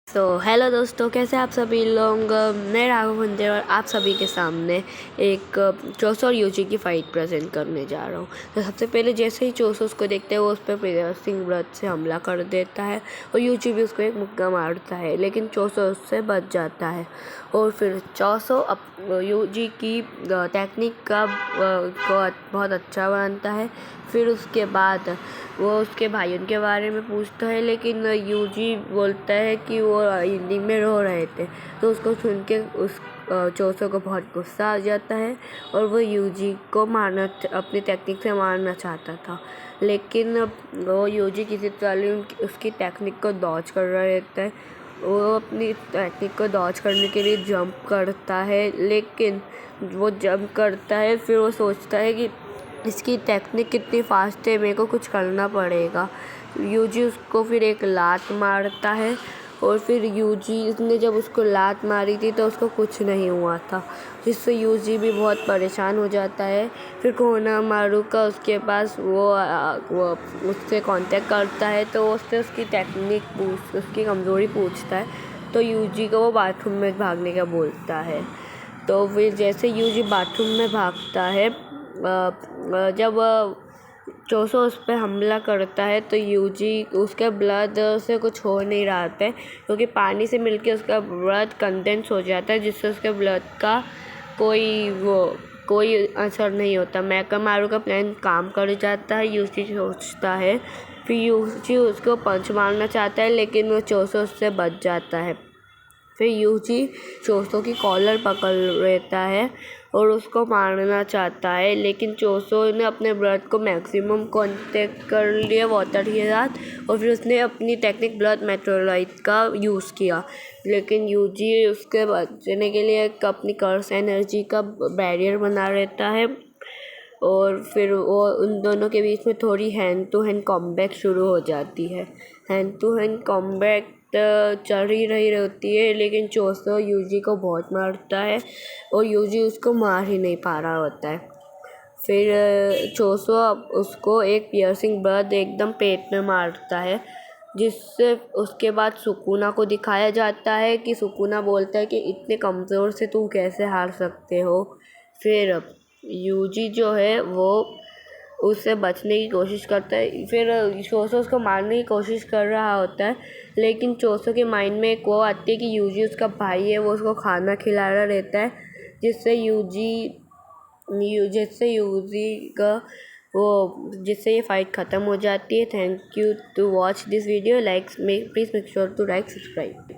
Hello दोस्तों, कैसे आप सभी लोग। मैं राघव मंदिर और आप सभी के सामने एक चोसो और यूजी की फ़ाइट प्रेजेंट करने जा रहा हूँ। तो सबसे पहले जैसे ही चोसो उसको देखते हैं वो उस पर प्रियसिंह व्रत से हमला कर देता है और यूजी भी उसको एक मुक्का मारता है, लेकिन चोसो उससे बच जाता है। और फिर चोसो यूजी की टेक्निक का बहुत अच्छा बनता है। फिर उसके बाद वो उसके भाइयों के बारे में पूछता है, लेकिन यूजी बोलता है कि वो हिंदी में रो रहे थे। तो उसको सुन के उस चोसो को बहुत गुस्सा आ जाता है और वो यूजी को अपनी टेक्निक से मारना चाहता था, लेकिन वो यूजी किसी तरह उसकी टेक्निक को डॉज कर रहा रहता है। वो अपनी टेक्निक को डॉज करने के लिए जंप करता है, लेकिन वो जंप करता है फिर वो सोचता है कि इसकी टेक्निक कितनी फास्ट है, मेरे को कुछ करना पड़ेगा। यूजी उसको फिर एक लात मारता है और फिर यूजी ने जब उसको लात मारी थी तो उसको कुछ नहीं हुआ था, जिससे यूजी भी बहुत परेशान हो जाता है। फिर कोनामारू का उसके पास वो उससे कांटेक्ट करता है, तो उससे उसकी टेक्निक उसकी कमज़ोरी पूछता है। तो यूजी को वो बाथरूम में भागने का बोलता है। तो फिर जैसे यूजी बाथरूम में भागता है, जब चोसो उस पर हमला करता है तो यूजी उसके ब्लड से कुछ हो नहीं रहा था, क्योंकि पानी से मिलके उसका ब्लड कंडेंस हो जाता है, जिससे उसके ब्लड का कोई असर नहीं होता। मैकामारू का प्लान काम कर जाता है। यूजी सोचता है, फिर यूजी उसको पंच मारना चाहता है, लेकिन वो चोसो उससे बच जाता है। फिर यूजी चोसो की कॉलर पकड़ लेता है और उसको मारना चाहता है, लेकिन चोसो ने अपने ब्लड को मैक्सिमम कांटेक्ट कर लिया वाटर के साथ और फिर उसने अपनी टेक्निक ब्लड मेट्रोलाइट का यूज़ किया, लेकिन यूजी उसके बचने के लिए अपनी कर्स एनर्जी का बैरियर बना रहता है। और फिर वो उन दोनों के बीच में थोड़ी हैंड टू हैंड कॉम्बैट शुरू हो जाती है। हैंड टू हैंड कॉम्बैट चल ही रही रहती है, लेकिन चोसो यूजी को बहुत मारता है और यूजी उसको मार ही नहीं पा रहा होता है। फिर चोसो उसको एक पियर्सिंग ब्लड एकदम पेट में मारता है, जिससे उसके बाद सुकुना को दिखाया जाता है कि सुकुना बोलता है कि इतने कमज़ोर से तू कैसे हार सकते हो। फिर यूजी जो है वो उससे बचने की कोशिश करता है। फिर चोसो उसको मारने की कोशिश कर रहा होता है, लेकिन चोसो के माइंड में एक वो आती है कि यूजी उसका भाई है, वो उसको खाना खिला रहा रहता है, जिससे जिससे ये फाइट ख़त्म हो जाती है। Thank you to watch this video. Please make sure to like subscribe.